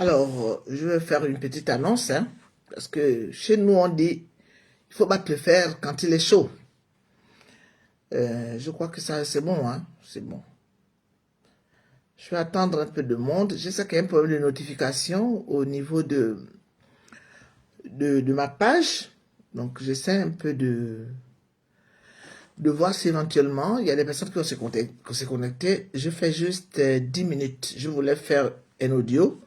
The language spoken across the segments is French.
Alors, je vais faire une petite annonce, hein, parce que chez nous, on dit, il faut battre le fer quand il est chaud. Je crois que ça, c'est bon, hein, c'est bon. Je vais attendre un peu de monde. Je sais qu'il y a un problème de notification au niveau de ma page. Donc, j'essaie un peu de voir si éventuellement, il y a des personnes qui s'est connectées. Je fais juste 10 minutes. Je voulais faire un audio.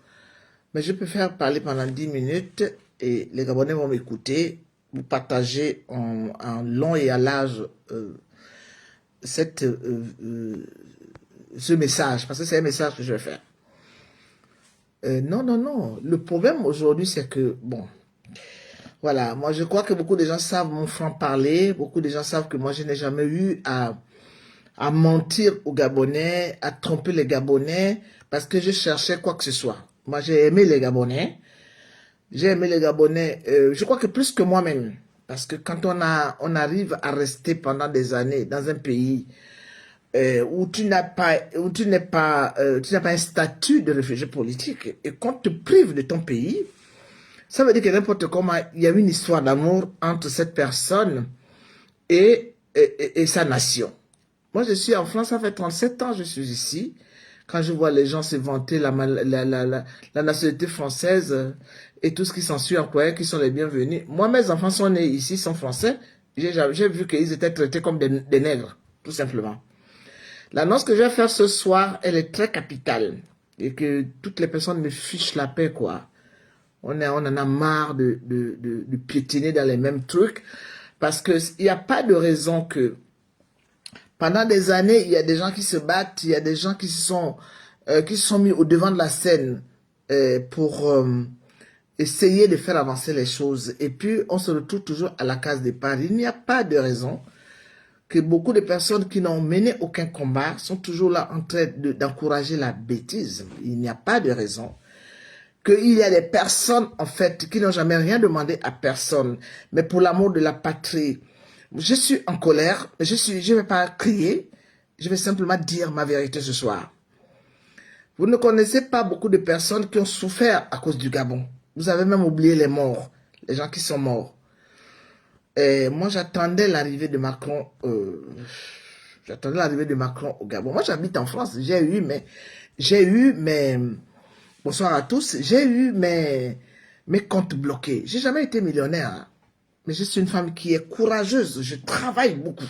Mais je peux faire parler pendant 10 minutes et les Gabonais vont m'écouter, vous partager en long et à large cette, ce message, parce que c'est un message que je vais faire. Non, non, non. Le problème aujourd'hui, c'est que, bon, voilà, moi je crois que beaucoup de gens savent mon franc-parler, beaucoup de gens savent que moi je n'ai jamais eu à mentir aux Gabonais, à tromper les Gabonais, parce que je cherchais quoi que ce soit. Moi j'ai aimé les Gabonais. J'ai aimé les Gabonais, je crois que plus que moi-même. Parce que quand on arrive à rester pendant des années dans un pays où tu n'as pas, tu n'as pas un statut de réfugié politique et qu'on te prive de ton pays, ça veut dire que n'importe comment, il y a une histoire d'amour entre cette personne et sa nation. Moi, je suis en France, ça fait 37 ans que je suis ici. Quand je vois les gens se vanter la nationalité française et tout ce qui s'ensuit en quoi, qui sont les bienvenus. Moi, mes enfants sont nés ici, sont français. J'ai vu qu'ils étaient traités comme des nègres, tout simplement. L'annonce que je vais faire ce soir, elle est très capitale. Et que toutes les personnes me fichent la paix, quoi. On en a marre de piétiner dans les mêmes trucs. Parce qu'il n'y a pas de raison que pendant des années, il y a des gens qui se battent, il y a des gens qui se sont mis au devant de la scène pour essayer de faire avancer les choses. Et puis, on se retrouve toujours à la case départ. Il n'y a pas de raison que beaucoup de personnes qui n'ont mené aucun combat sont toujours là en train d'encourager la bêtise. Il n'y a pas de raison qu'il y a des personnes, en fait, qui n'ont jamais rien demandé à personne, mais pour l'amour de la patrie. Je suis en colère, je vais pas crier, je vais simplement dire ma vérité ce soir. Vous ne connaissez pas beaucoup de personnes qui ont souffert à cause du Gabon. Vous avez même oublié les morts, les gens qui sont morts. Et moi, j'attendais l'arrivée de Macron. J'attendais l'arrivée de Macron au Gabon. Moi, j'habite en France. J'ai eu mes, bonsoir à tous. J'ai eu mes comptes bloqués. J'ai jamais été millionnaire, hein. Mais je suis une femme qui est courageuse. Je travaille beaucoup.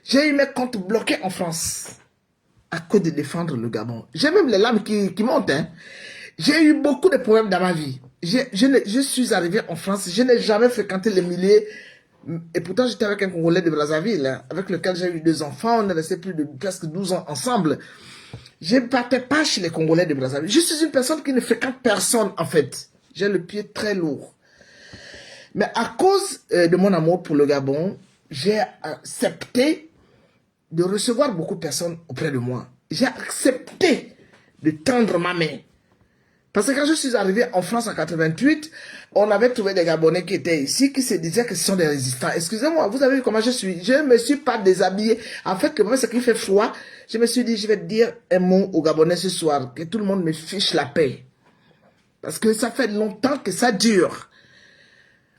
J'ai eu mes comptes bloqués en France à cause de défendre le Gabon. J'ai même les larmes qui montent, hein. J'ai eu beaucoup de problèmes dans ma vie. Je suis arrivé en France. Je n'ai jamais fréquenté les milliers. Et pourtant, j'étais avec un Congolais de Brazzaville, hein, avec lequel j'ai eu 2 enfants. On est resté plus de presque 12 ans ensemble. Je ne partais pas chez les Congolais de Brazzaville. Je suis une personne qui ne fréquente personne, en fait. J'ai le pied très lourd. Mais à cause de mon amour pour le Gabon, j'ai accepté de recevoir beaucoup de personnes auprès de moi. J'ai accepté de tendre ma main. Parce que quand je suis arrivé en France en 88, on avait trouvé des Gabonais qui étaient ici, qui se disaient que ce sont des résistants. Excusez-moi, vous avez vu comment je suis. Je ne me suis pas déshabillé. En fait, le moment c'est qu'il fait froid, je me suis dit, je vais dire un mot aux Gabonais ce soir, que tout le monde me fiche la paix. Parce que ça fait longtemps que ça dure.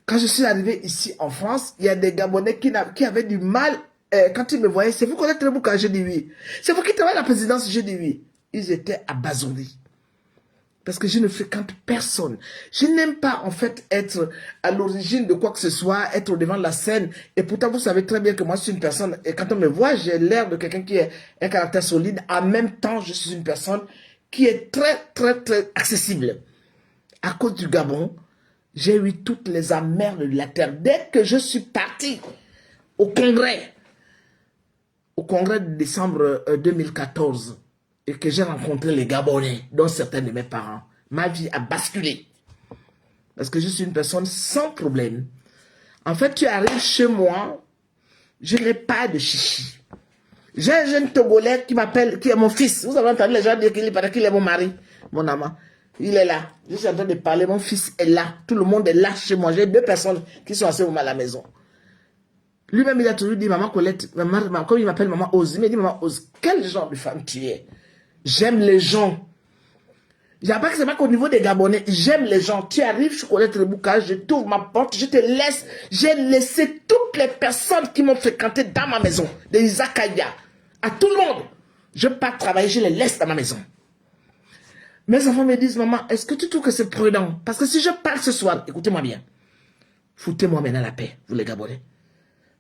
Quand je suis arrivé ici en France, il y a des Gabonais qui avaient du mal, quand ils me voyaient, c'est vous connaissez le boucan, je dis oui. C'est vous qui travaillez à la présidence, je dis oui. Ils étaient abasourdis. Parce que je ne fréquente personne. Je n'aime pas, en fait, être à l'origine de quoi que ce soit, être au devant de la scène. Et pourtant, vous savez très bien que moi, je suis une personne, et quand on me voit, j'ai l'air de quelqu'un qui a un caractère solide. En même temps, je suis une personne qui est très, très, très accessible. À cause du Gabon, j'ai eu toutes les amers de la terre. Dès que je suis parti au congrès de décembre 2014, et que j'ai rencontré les Gabonais, dont certains de mes parents, ma vie a basculé. Parce que je suis une personne sans problème. En fait, tu arrives chez moi, je n'ai pas de chichi. J'ai un jeune Togolais qui m'appelle, qui est mon fils. Vous avez entendu les gens dire qu'il est mon mari, mon amant. Il est là. Je suis en train de parler, mon fils est là. Tout le monde est là chez moi. J'ai 2 personnes qui sont assez à la maison. Lui-même, il a toujours dit, maman Colette, comme il m'appelle maman Ose, il m'a dit, maman Ose, quel genre de femme tu es? J'aime les gens. J'apprends que c'est pas qu'au niveau des Gabonais, j'aime les gens. Tu arrives, je connais Trébouka, je t'ouvre ma porte, je te laisse. J'ai laissé toutes les personnes qui m'ont fréquenté dans ma maison, des Izakaya, à tout le monde. Je pars travailler, je les laisse dans ma maison. Mes enfants me disent, maman, est-ce que tu trouves que c'est prudent? Parce que si je pars ce soir, écoutez-moi bien, foutez-moi maintenant la paix, vous les Gabonais.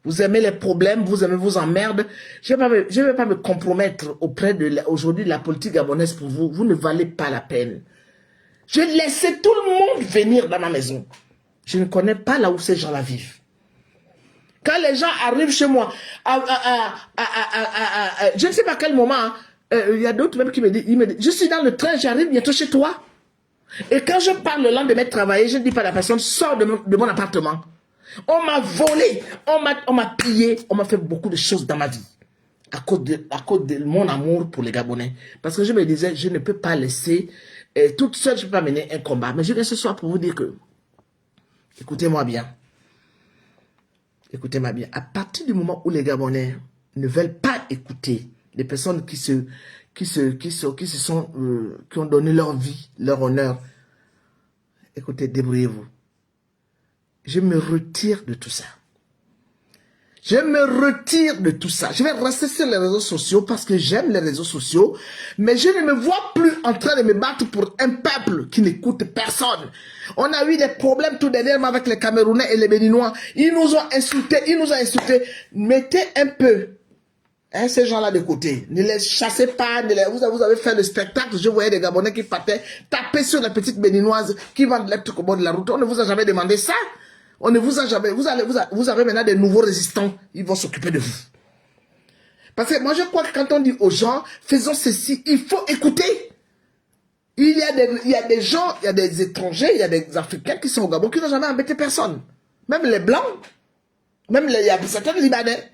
Vous aimez les problèmes, vous aimez vos emmerdes. Je ne vais pas me compromettre auprès de aujourd'hui de la politique gabonaise pour vous. Vous ne valez pas la peine. Je laissais tout le monde venir dans ma maison. Je ne connais pas là où ces gens-là vivent. Quand les gens arrivent chez moi, je ne sais pas à quel moment, il y a d'autres même qui me disent, je suis dans le train, j'arrive bientôt chez toi. Et quand je parle le lendemain de travailler, je ne dis pas à la personne, sors de mon appartement. On m'a volé, on m'a pillé, on m'a fait beaucoup de choses dans ma vie. À cause de mon amour pour les Gabonais. Parce que je me disais, je ne peux pas laisser, toute seule, je ne peux pas mener un combat. Mais je viens ce soir pour vous dire que, écoutez-moi bien. Écoutez-moi bien. À partir du moment où les Gabonais ne veulent pas écouter les personnes qui ont donné leur vie, leur honneur, écoutez, débrouillez-vous. Je me retire de tout ça. Je me retire de tout ça. Je vais rester sur les réseaux sociaux parce que j'aime les réseaux sociaux, mais je ne me vois plus en train de me battre pour un peuple qui n'écoute personne. On a eu des problèmes tout dernièrement avec les Camerounais et les Béninois. Ils nous ont insultés, Mettez un peu ces gens-là de côté. Ne les chassez pas. Vous avez fait le spectacle. Je voyais des Gabonais qui partaient taper sur les petites Béninoises qui vendent les trucs au bord de la route. On ne vous a jamais demandé ça. On ne vous a jamais... Vous avez maintenant des nouveaux résistants. Ils vont s'occuper de vous. Parce que moi, je crois que quand on dit aux gens, faisons ceci, il faut écouter. Il y a des gens, il y a des étrangers, il y a des Africains qui sont au Gabon qui n'ont jamais embêté personne. Même les Blancs, il y a certains Libanais.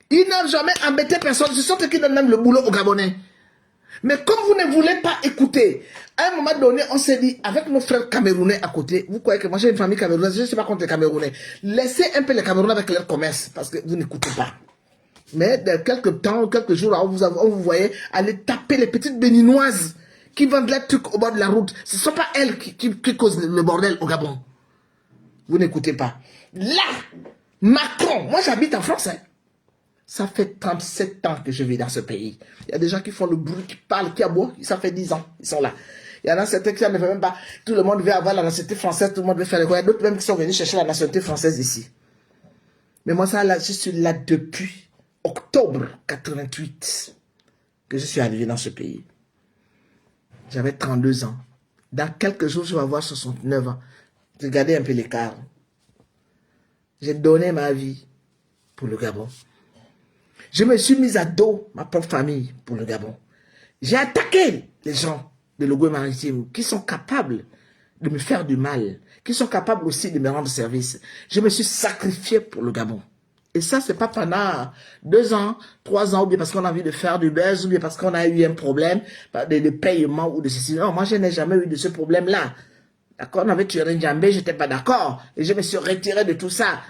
Ils n'ont jamais embêté personne. Ce sont eux qui donnent même le boulot aux Gabonais. Mais comme vous ne voulez pas écouter, à un moment donné, on s'est dit, avec nos frères camerounais à côté, vous croyez que moi j'ai une famille camerounaise, je ne suis pas contre les Camerounais. Laissez un peu les Camerounais avec leur commerce, parce que vous n'écoutez pas. Mais de quelques temps, quelques jours, on vous voyait aller taper les petites Béninoises qui vendent les trucs au bord de la route. Ce ne sont pas elles qui causent le bordel au Gabon. Vous n'écoutez pas. Là, Macron, moi j'habite en France, hein. Ça fait 37 ans que je vis dans ce pays. Il y a des gens qui font le bruit, qui parlent, qui aboient. Ça fait 10 ans. Ils sont là. Il y en a certains qui ne veulent même pas. Tout le monde veut avoir la nationalité française. Tout le monde veut faire les quoi. Il y a d'autres même qui sont venus chercher la nationalité française ici. Mais moi, ça, là, je suis là depuis octobre 88 que je suis arrivé dans ce pays. J'avais 32 ans. Dans quelques jours, je vais avoir 69 ans. Regardez un peu l'écart. J'ai donné ma vie pour le Gabon. Je me suis mis à dos ma propre famille pour le Gabon. J'ai attaqué les gens de l'Ogooué maritime qui sont capables de me faire du mal, qui sont capables aussi de me rendre service. Je me suis sacrifié pour le Gabon. Et ça, c'est pas pendant 2 ans, 3 ans, ou bien parce qu'on a envie de faire du buzz, ou bien parce qu'on a eu un problème de paiement ou de ceci. Non, moi, je n'ai jamais eu de ce problème-là. D'accord, on avait tué Njambé, je n'étais pas d'accord. Et je me suis retiré de tout ça.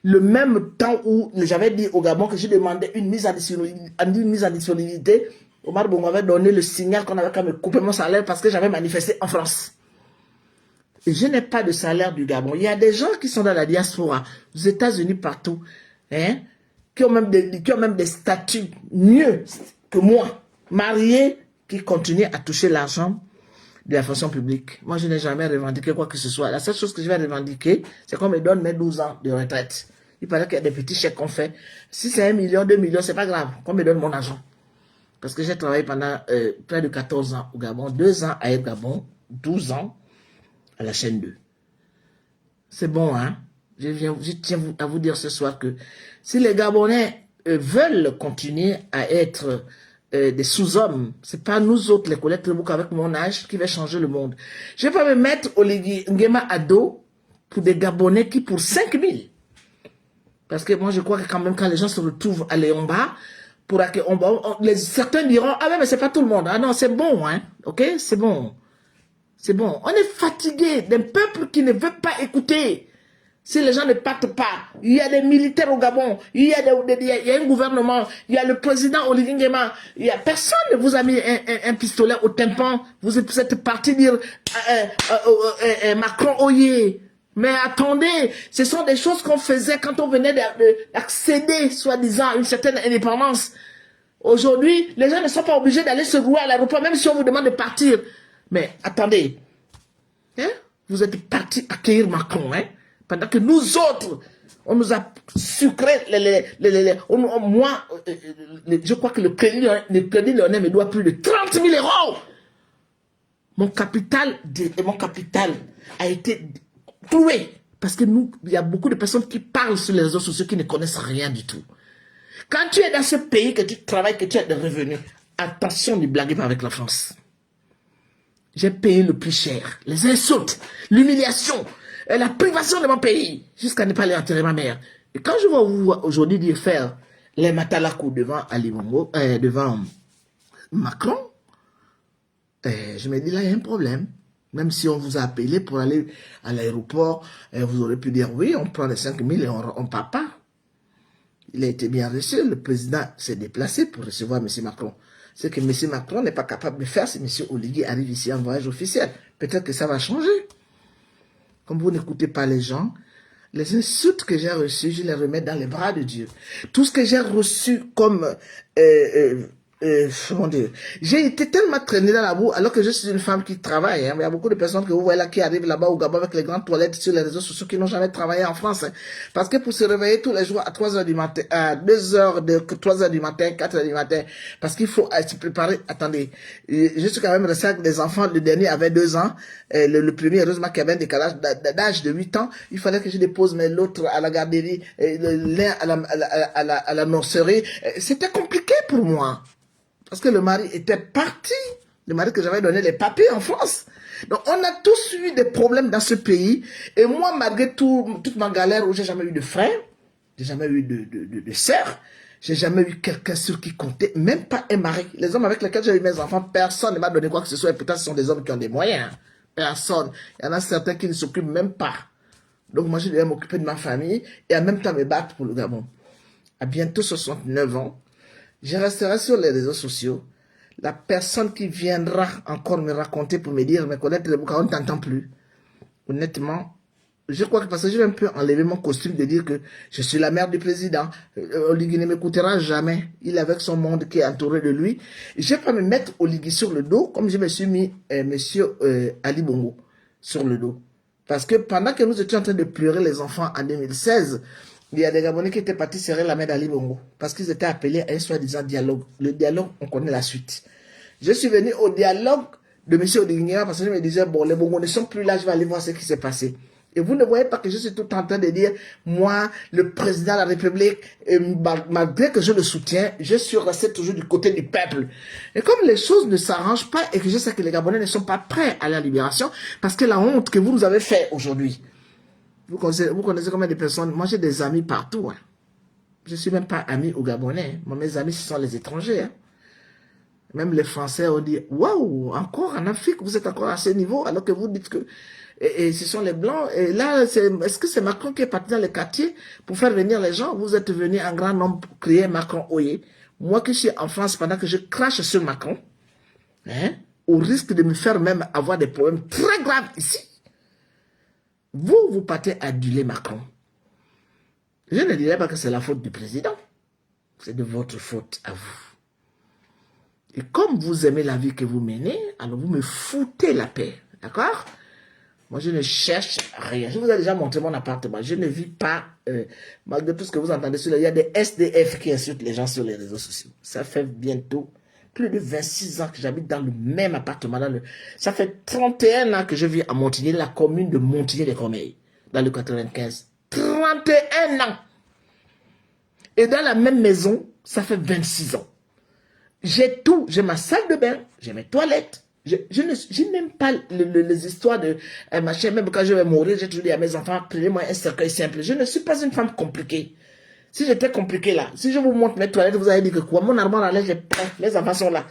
Le même temps où j'avais dit au Gabon que je demandais une mise en disponibilité, Omar Bongo m'avait donné le signal qu'on avait qu'à me couper mon salaire parce que j'avais manifesté en France. Et je n'ai pas de salaire du Gabon. Il y a des gens qui sont dans la diaspora, aux États-Unis, partout, hein, qui ont même des statuts mieux que moi, mariés, qui continuent à toucher l'argent de la fonction publique. Moi, je n'ai jamais revendiqué quoi que ce soit. La seule chose que je vais revendiquer, c'est qu'on me donne mes 12 ans de retraite. Il paraît qu'il y a des petits chèques qu'on fait. Si c'est 1 million, 2 millions, c'est pas grave. Qu'on me donne mon argent. Parce que j'ai travaillé pendant près de 14 ans au Gabon, 2 ans à El Gabon, 12 ans à la chaîne 2. C'est bon, hein? Je tiens à vous dire ce soir que si les Gabonais veulent continuer à être des sous-hommes, c'est pas nous autres, les collègues Trébouka avec mon âge, qui va changer le monde. Je vais pas me mettre Oligui Nguema à dos pour des Gabonais qui pour 5 000. Parce que moi, je crois que quand même, quand les gens se retrouvent à Léomba, certains diront, ah mais c'est pas tout le monde. Ah non, c'est bon, hein. Ok, c'est bon. C'est bon. On est fatigué d'un peuple qui ne veut pas écouter. Si les gens ne partent pas, il y a des militaires au Gabon, il y a un gouvernement, il y a le président Olivier Nguema, il y a personne ne vous a mis un pistolet au tympan, vous êtes parti dire Macron oyez. Mais attendez, ce sont des choses qu'on faisait quand on venait d'accéder, soi-disant, à une certaine indépendance. Aujourd'hui, les gens ne sont pas obligés d'aller se rouer à l'aéroport, même si on vous demande de partir. Mais attendez, hein? Vous êtes partis accueillir Macron, hein? Pendant que nous autres, on nous a sucré, moi, je crois que le crédit lyonnais me doit plus de 30 000 €. Mon capital a été trouvé. Parce que il y a beaucoup de personnes qui parlent sur les réseaux sociaux qui ne connaissent rien du tout. Quand tu es dans ce pays, que tu travailles, que tu as des revenus, attention, ne blaguez pas avec la France. J'ai payé le plus cher. Les insultes, l'humiliation, la privation de mon pays, jusqu'à ne pas aller enterrer ma mère. Et quand je vois vous aujourd'hui dire faire les matalakou devant Ali Bongo, devant Macron, je me dis là, il y a un problème. Même si on vous a appelé pour aller à l'aéroport, vous aurez pu dire oui, on prend les 5 000 et on ne part pas. Il a été bien reçu, le président s'est déplacé pour recevoir M. Macron. Ce que M. Macron n'est pas capable de faire si M. Oligui arrive ici en voyage officiel. Peut-être que ça va changer. Comme vous n'écoutez pas les gens, les insultes que j'ai reçues, je les remets dans les bras de Dieu. Tout ce que j'ai reçu comme... comment dire, j'ai été tellement traîné dans la boue alors que je suis une femme qui travaille. Hein. Il y a beaucoup de personnes que vous voyez là qui arrivent là-bas au Gabon avec les grandes toilettes sur les réseaux sociaux qui n'ont jamais travaillé en France. Hein. Parce que pour se réveiller tous les jours à 3 heures du matin, à 2 heures, 3 heures du matin, 4 heures du matin, parce qu'il faut se préparer. Attendez, je suis quand même resté avec des enfants. Le dernier avait 2 ans. Le premier, heureusement, qui avait un décalage d'âge de 8 ans. Il fallait que je dépose mais l'autre à la garderie, l'un à la nurserie. C'était compliqué pour moi. Parce que le mari était parti, le mari que j'avais donné les papiers en France. Donc on a tous eu des problèmes dans ce pays. Et moi, malgré toute ma galère où j'ai jamais eu de frère, j'ai jamais eu de sœur, j'ai jamais eu quelqu'un sur qui compter, même pas un mari. Les hommes avec lesquels j'ai eu mes enfants, personne ne m'a donné quoi que ce soit. Et pourtant, ce sont des hommes qui ont des moyens. Personne. Il y en a certains qui ne s'occupent même pas. Donc moi, je devais m'occuper de ma famille et en même temps me battre pour le Gabon. À bientôt 69 ans, je resterai sur les réseaux sociaux. La personne qui viendra encore me raconter pour me dire, mais Colette, on ne t'entend plus. Honnêtement, je crois que parce que je vais un peu enlever mon costume de dire que je suis la mère du président. Oligui ne m'écoutera jamais. Il est avec son monde qui est entouré de lui. Je ne vais pas me mettre Oligui sur le dos comme je me suis mis monsieur Ali Bongo sur le dos. Parce que pendant que nous étions en train de pleurer les enfants en 2016, il y a des Gabonais qui étaient partis serrer la main d'Ali Bongo parce qu'ils étaient appelés à un soi-disant dialogue. Le dialogue, on connaît la suite. Je suis venu au dialogue de M. Oligui parce que je me disais, bon, les Bongos ne sont plus là, je vais aller voir ce qui s'est passé. Et vous ne voyez pas que je suis tout en train de dire, moi, le président de la République, malgré que je le soutiens, je suis resté toujours du côté du peuple. Et comme les choses ne s'arrangent pas et que je sais que les Gabonais ne sont pas prêts à la libération, parce que la honte que vous nous avez fait aujourd'hui, vous connaissez combien de personnes? Moi, j'ai des amis partout. Hein. Je ne suis même pas ami aux Gabonais. Moi, mes amis, ce sont les étrangers. Hein. Même les Français ont dit, waouh, encore en Afrique, vous êtes encore à ce niveau, alors que vous dites que et ce sont les Blancs. Et là, est-ce que c'est Macron qui est parti dans les quartiers pour faire venir les gens? Vous êtes venu en grand nombre pour crier Macron oyez. Moi qui suis en France, pendant que je crache sur Macron, hein, au risque de me faire même avoir des problèmes très graves ici, vous partez aduler Macron. Je ne dirais pas que c'est la faute du président. C'est de votre faute à vous. Et comme vous aimez la vie que vous menez, alors vous me foutez la paix. D'accord? Moi, je ne cherche rien. Je vous ai déjà montré mon appartement. Je ne vis pas, malgré tout ce que vous entendez sur il y a des SDF qui insultent les gens sur les réseaux sociaux. Ça fait bientôt plus de 26 ans que j'habite dans le même appartement. Ça fait 31 ans que je vis à Montigny, la commune de Montigny-les-Cormeilles, dans le 95. 31 ans. Et dans la même maison, ça fait 26 ans. J'ai tout. J'ai ma salle de bain, j'ai mes toilettes. Je n'aime pas les histoires de machin. Même quand je vais mourir, j'ai toujours dit à mes enfants, prenez-moi un cercueil simple. Je ne suis pas une femme compliquée. Si j'étais compliquée là, si je vous montre mes toilettes, vous allez dire que quoi? Mon armoire là, j'ai plein. Les enfants sont là.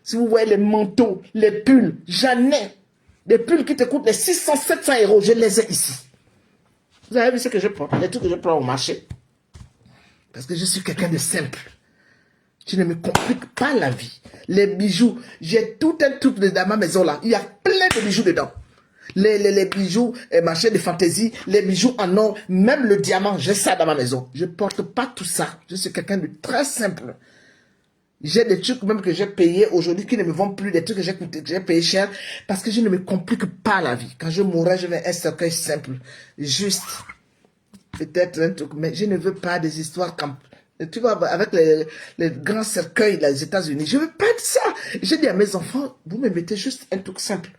Si vous voyez les manteaux, les pulls, j'en ai. Des pulls qui te coûtent les 600, 700 €, je les ai ici. Vous avez vu ce que je prends, les trucs que je prends au marché. Parce que je suis quelqu'un de simple. Je ne me complique pas la vie. Les bijoux, j'ai tout un truc dans ma maison là. Il y a plein de bijoux dedans. Les bijoux, machin de fantaisie, les bijoux en or, même le diamant, j'ai ça dans ma maison. Je ne porte pas tout ça. Je suis quelqu'un de très simple. J'ai des trucs même que j'ai payés aujourd'hui qui ne me vendent plus, des trucs que j'ai payé cher parce que je ne me complique pas la vie. Quand je mourrai, je vais un cercueil simple. Juste, peut-être un truc, mais je ne veux pas des histoires comme... Tu vois, avec les grands cercueils des États-Unis, je ne veux pas de ça. J'ai dit à mes enfants, vous me mettez juste un truc simple.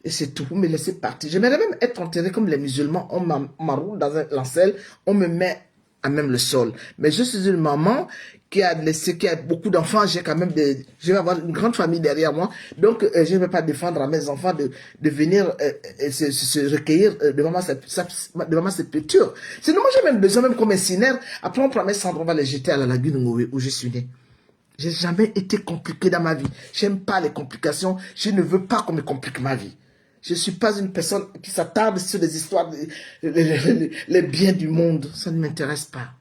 Et c'est tout, vous me laissez partir. J'aimerais même être enterré comme les musulmans. On m'enroule dans un lancel, on me met à même le sol. Mais je suis une maman qui a beaucoup d'enfants. J'ai quand même je vais avoir une grande famille derrière moi. Donc, je ne vais pas défendre à mes enfants de venir se recueillir devant ma sépulture. Sinon, moi, j'ai même besoin, même comme un cinéaire. Après, on prend mes cendres, on va les jeter à la lagune où je suis né. J'ai jamais été compliqué dans ma vie. J'aime pas les complications. Je ne veux pas qu'on me complique ma vie. Je ne suis pas une personne qui s'attarde sur les histoires, les biens du monde. Ça ne m'intéresse pas.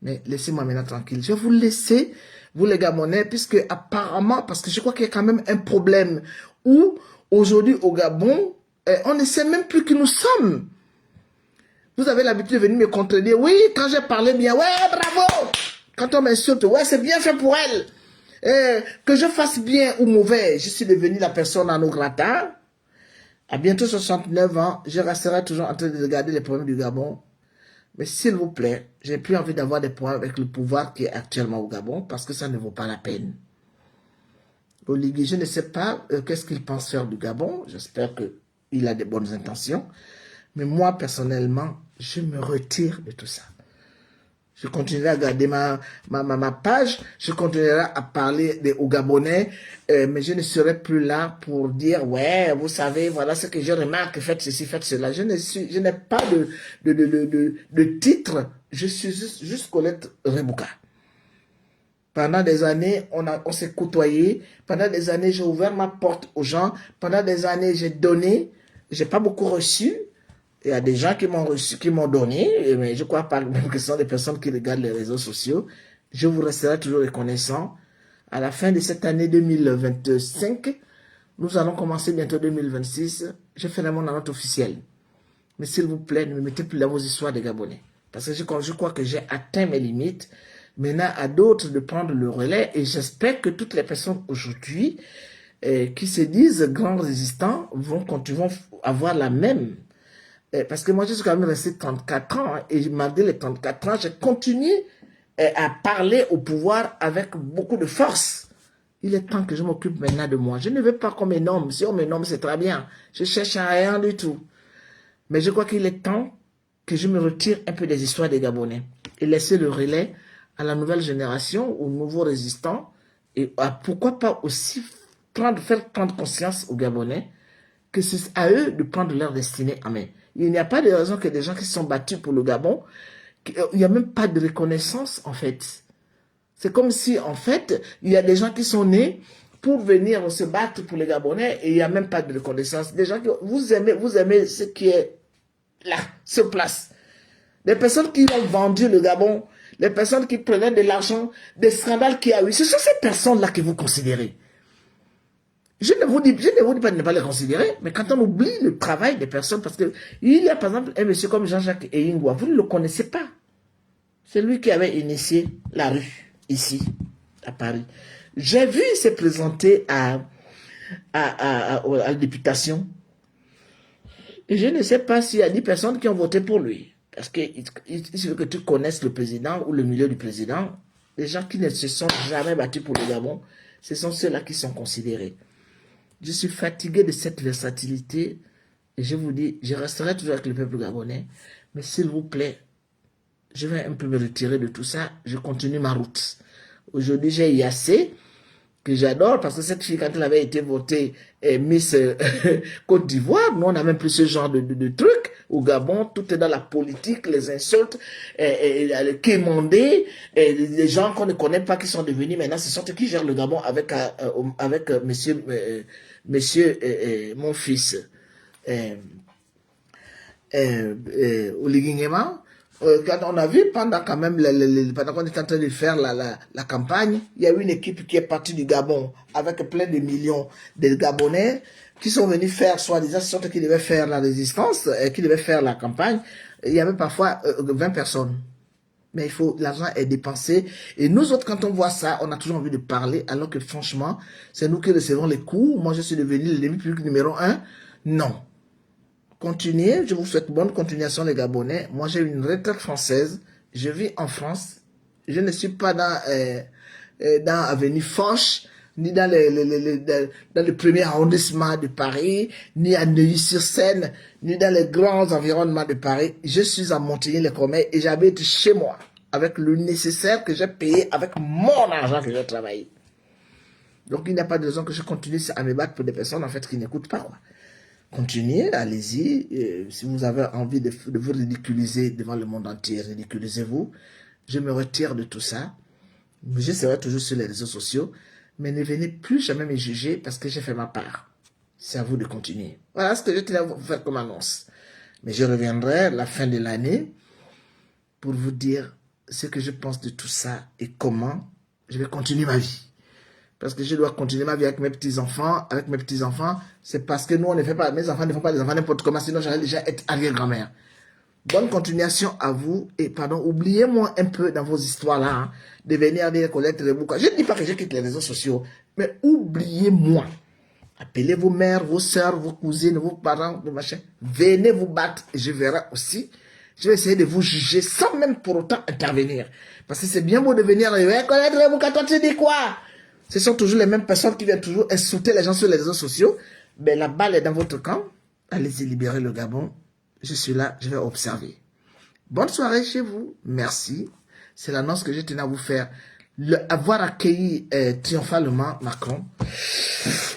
Mais laissez-moi maintenant tranquille. Je vais vous laisser, vous les Gabonais, puisque apparemment, parce que je crois qu'il y a quand même un problème où, aujourd'hui au Gabon, on ne sait même plus qui nous sommes. Vous avez l'habitude de venir me contredire. Oui, quand j'ai parlé bien, ouais, bravo. Quand on m'insulte, ouais, c'est bien fait pour elle. Que je fasse bien ou mauvais, je suis devenu la personne à nos grata. À bientôt 69 ans, je resterai toujours en train de regarder les problèmes du Gabon. Mais s'il vous plaît, j'ai plus envie d'avoir des problèmes avec le pouvoir qui est actuellement au Gabon parce que ça ne vaut pas la peine. Oligui, je ne sais pas qu'est-ce qu'il pense faire du Gabon. J'espère qu'il a des bonnes intentions. Mais moi, personnellement, je me retire de tout ça. Je continuerai à garder ma page, je continuerai à parler aux Gabonais, mais je ne serai plus là pour dire, ouais, vous savez, voilà ce que je remarque, faites ceci, faites cela. Je n'ai pas de titre, je suis juste Colette Rebouka. Pendant des années, on s'est côtoyé. Pendant des années, j'ai ouvert ma porte aux gens. Pendant des années, j'ai donné. J'ai pas beaucoup reçu. Il y a des gens qui m'ont reçu, qui m'ont donné, mais je crois pas que ce sont des personnes qui regardent les réseaux sociaux. Je vous resterai toujours reconnaissant. À la fin de cette année 2025, nous allons commencer bientôt 2026. Je ferai mon annonce officielle. Mais s'il vous plaît, ne me mettez plus dans vos histoires des Gabonais. Parce que je crois que j'ai atteint mes limites. Maintenant, à d'autres de prendre le relais. Et j'espère que toutes les personnes aujourd'hui qui se disent grands résistants vont avoir la même. Parce que moi, je suis quand même resté 34 ans. Et malgré les 34 ans, j'ai continué à parler au pouvoir avec beaucoup de force. Il est temps que je m'occupe maintenant de moi. Je ne veux pas qu'on me nomme. Si on me nomme, c'est très bien. Je cherche à rien du tout. Mais je crois qu'il est temps que je me retire un peu des histoires des Gabonais et laisser le relais à la nouvelle génération, aux nouveaux résistants, et pourquoi pas aussi faire prendre conscience aux Gabonais que c'est à eux de prendre leur destinée en main. Il n'y a pas de raison que des gens qui se sont battus pour le Gabon, il n'y a même pas de reconnaissance en fait. C'est comme si en fait, il y a des gens qui sont nés pour venir se battre pour les Gabonais et il n'y a même pas de reconnaissance. Des gens que vous aimez ce qui est là, sur place. Les personnes qui ont vendu le Gabon, les personnes qui prenaient de l'argent, des scandales qu'il y a eu, ce sont ces personnes-là que vous considérez. Je ne vous dis pas de ne pas les considérer, mais quand on oublie le travail des personnes, parce que il y a par exemple un monsieur comme Jean-Jacques Eyingwa, vous ne le connaissez pas. C'est lui qui avait initié la rue, ici, à Paris. J'ai vu, il s'est présenté à la députation. Et je ne sais pas s'il y a 10 personnes qui ont voté pour lui. Parce qu'il veut que tu connaisses le président ou le milieu du président. Les gens qui ne se sont jamais battus pour le Gabon, ce sont ceux-là qui sont considérés. Je suis fatigué de cette versatilité. Et je vous dis, je resterai toujours avec le peuple gabonais. Mais s'il vous plaît, je vais un peu me retirer de tout ça. Je continue ma route. Aujourd'hui, j'ai Yassé, que j'adore, parce que cette fille, quand elle avait été votée Miss Côte d'Ivoire, nous, on n'a même plus ce genre de truc. Au Gabon, tout est dans la politique, les insultes, le quémandé, les gens qu'on ne connaît pas qui sont devenus maintenant, ce sont eux qui gèrent le Gabon avec monsieur mon fils. Oligui Nguema, quand on a vu pendant quand même, pendant qu'on était en train de faire la campagne, il y a eu une équipe qui est partie du Gabon avec plein de millions de Gabonais qui sont venus faire, soi-disant, sorte qui devaient faire la résistance, qui devaient faire la campagne. Il y avait parfois 20 personnes. Mais il faut, l'argent est dépensé. Et nous autres, quand on voit ça, on a toujours envie de parler, alors que franchement, c'est nous qui recevons les coups. Moi, je suis devenu l'ennemi public numéro 1. Non. Continuez, je vous souhaite bonne continuation les Gabonais. Moi j'ai une retraite française, je vis en France, je ne suis pas dans Avenue Foch, ni dans le premier arrondissement de Paris, ni à Neuilly-sur-Seine, ni dans les grands environnements de Paris. Je suis à Montigny-les-Comets et j'habite chez moi, avec le nécessaire que j'ai payé, avec mon argent que j'ai travaillé. Donc il n'y a pas de raison que je continue à me battre pour des personnes en fait qui n'écoutent pas, quoi. Continuez, allez-y. Si vous avez envie de vous ridiculiser devant le monde entier, ridiculisez-vous. Je me retire de tout ça. Je serai toujours sur les réseaux sociaux. Mais ne venez plus jamais me juger parce que j'ai fait ma part. C'est à vous de continuer. Voilà ce que je tenais à vous faire comme annonce. Mais je reviendrai à la fin de l'année pour vous dire ce que je pense de tout ça et comment je vais continuer ma vie. Parce que je dois continuer ma vie avec mes petits-enfants. Avec mes petits-enfants, c'est parce que nous, on ne fait pas, mes enfants ne font pas des enfants n'importe comment, sinon j'allais déjà être arrière-grand-mère. Bonne continuation à vous. Et pardon, oubliez-moi un peu dans vos histoires-là, hein, de venir dire collecte les bouquins. Je ne dis pas que je quitte les réseaux sociaux, mais oubliez-moi. Appelez vos mères, vos soeurs, vos cousines, vos parents, vos machins. Venez vous battre et je verrai aussi. Je vais essayer de vous juger sans même pour autant intervenir. Parce que c'est bien beau de venir et collecte les bouquins, toi tu dis quoi? Ce sont toujours les mêmes personnes qui viennent toujours insulter les gens sur les réseaux sociaux. Mais la balle est dans votre camp. Allez-y libérer le Gabon. Je suis là, je vais observer. Bonne soirée chez vous. Merci. C'est l'annonce que je tenais à vous faire. Avoir accueilli triomphalement Macron,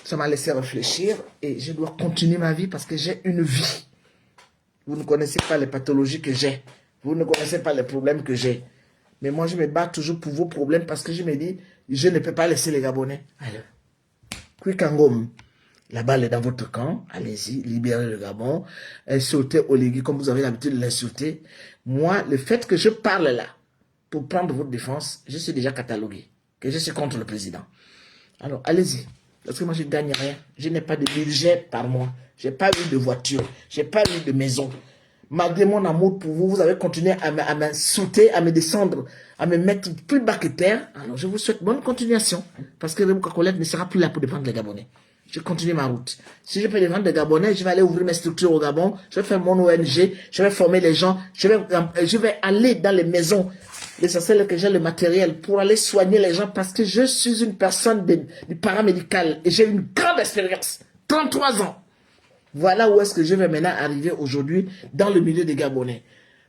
ça m'a laissé réfléchir. Et je dois continuer ma vie parce que j'ai une vie. Vous ne connaissez pas les pathologies que j'ai. Vous ne connaissez pas les problèmes que j'ai. Mais moi, je me bats toujours pour vos problèmes parce que je me dis, je ne peux pas laisser les Gabonais. Alors, Kwikangom, la balle est dans votre camp. Allez-y, libérez le Gabon. Insultez Oligui comme vous avez l'habitude de l'insulter. Moi, le fait que je parle là, pour prendre votre défense, je suis déjà catalogué. Que je suis contre le président. Alors, allez-y. Parce que moi, je ne gagne rien. Je n'ai pas de budget par mois. Je n'ai pas eu de voiture. Je n'ai pas eu de maison. Malgré mon amour pour vous, vous avez continué à m'insulter, à me descendre, à me mettre plus bas que terre. Alors, je vous souhaite bonne continuation. Parce que Rebouka Colette ne sera plus là pour défendre les Gabonais. Je continue ma route. Si je peux défendre les Gabonais, je vais aller ouvrir mes structures au Gabon. Je vais faire mon ONG. Je vais former les gens. Je vais aller dans les maisons. L'essentiel que j'ai le matériel pour aller soigner les gens parce que je suis une personne du paramédical et j'ai une grande expérience. 33 ans. Voilà où est-ce que je vais maintenant arriver aujourd'hui dans le milieu des Gabonais.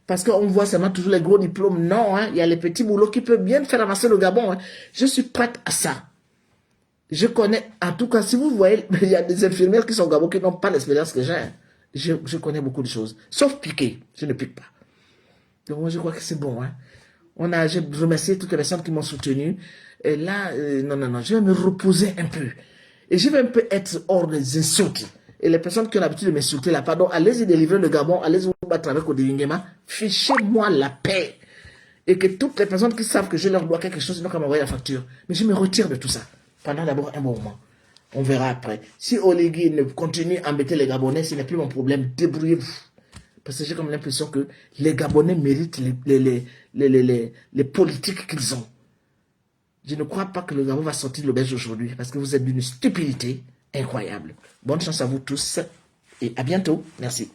Parce qu'on voit seulement toujours les gros diplômes. Non, hein, il y a les petits boulots qui peuvent bien faire avancer le Gabon. Hein. Je suis prête à ça. Je connais, en tout cas, si vous voyez, il y a des infirmières qui sont au Gabon qui n'ont pas l'expérience que j'ai. Hein. Je connais beaucoup de choses. Sauf piquer. Je ne pique pas. Donc moi, je crois que c'est bon. Hein. J'ai remercié toutes les personnes qui m'ont soutenu. Et là, non, je vais me reposer un peu. Et je vais un peu être hors des insultes. Et les personnes qui ont l'habitude de m'insulter là, pardon, allez-y délivrer le Gabon, allez-y vous battre avec Oligui Nguema, fichez-moi la paix. Et que toutes les personnes qui savent que je leur dois quelque chose, ils n'ont qu'à m'envoyer la facture. Mais je me retire de tout ça. Pendant d'abord un bon moment. On verra après. Si Oligui ne continue à embêter les Gabonais, ce n'est plus mon problème. Débrouillez-vous. Parce que j'ai comme l'impression que les Gabonais méritent les politiques qu'ils ont. Je ne crois pas que le Gabon va sortir de l'auberge aujourd'hui. Parce que vous êtes d'une stupidité incroyable. Bonne chance à vous tous et à bientôt. Merci.